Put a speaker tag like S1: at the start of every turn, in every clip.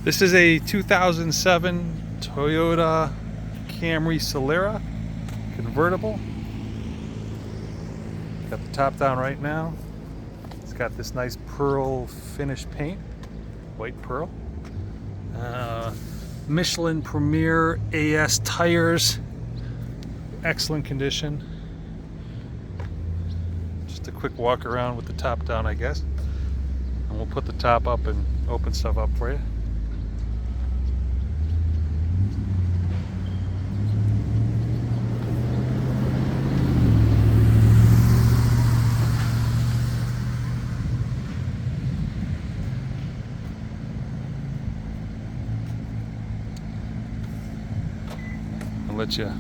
S1: This is a 2007 Toyota Camry Solara convertible. Got the top down right now. It's got this nice pearl finish paint, white pearl. Michelin Premier AS tires, excellent condition. Just a quick walk around with the top down, I guess. And we'll put the top up and open stuff up for you. I'll let you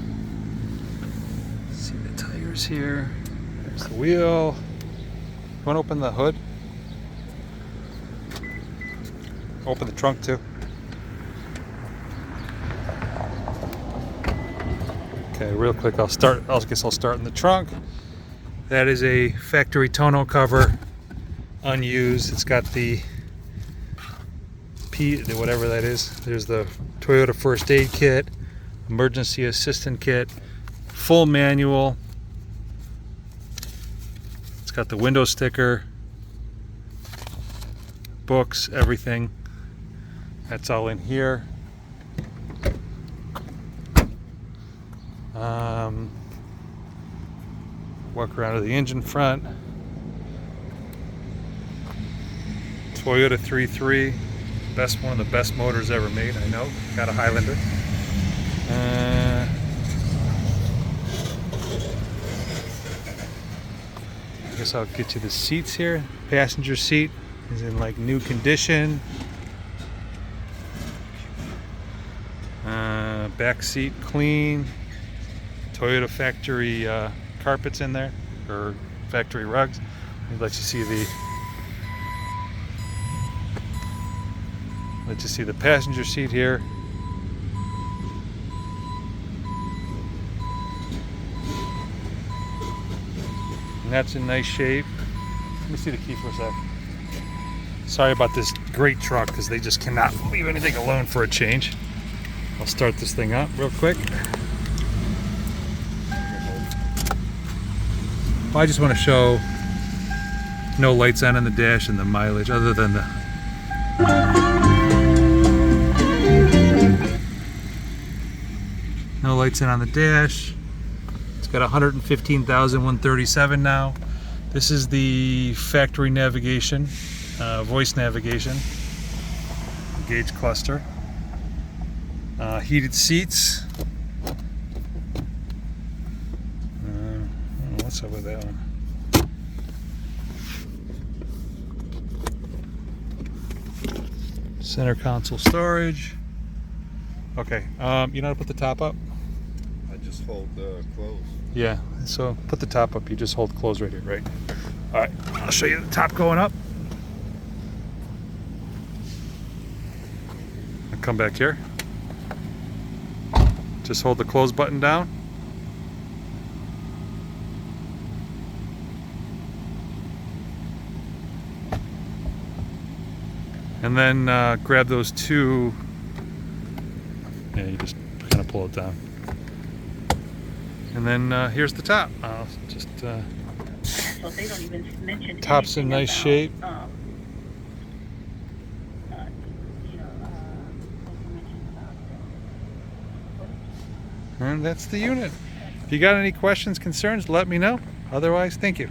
S1: see the tires here. There's the wheel. You want to open the hood? Open the trunk too. Okay, real quick, I'll start in the trunk. That is a factory tonneau cover, unused. It's got the whatever that is. There's the Toyota first aid kit, emergency assistant kit, full manual. It's got the window sticker, books, everything. That's all in here. Walk around to the engine front. Toyota 3.3, one of the best motors ever made, I know. Got a Highlander. I guess I'll get you the seats here. Passenger seat is in like new condition. Back seat clean. Toyota factory carpets in there, or factory rugs. Let you see the passenger seat here. And that's in nice shape. Let me see the key for a sec. Sorry about this great truck, because they just cannot leave anything alone for a change. I'll start this thing up real quick. Well, I just want to show no lights on in the dash and the mileage, other than the no lights in on the dash. It's got 115,137 now. This is the factory navigation, voice navigation, gauge cluster. Heated seats. What's up with that one? Center console storage. Okay, you know how to put the top up?
S2: I just hold close.
S1: Yeah, so put the top up, you just hold close right here, right? Alright, I'll show you the top going up. I'll come back here. Just hold the close button down. And then grab those two. Yeah, you just kind of pull it down. And then here's the top. I'll just
S3: So they don't even mention
S1: top's in nice shape. And that's the unit. If you got any questions, concerns, let me know. Otherwise, thank you.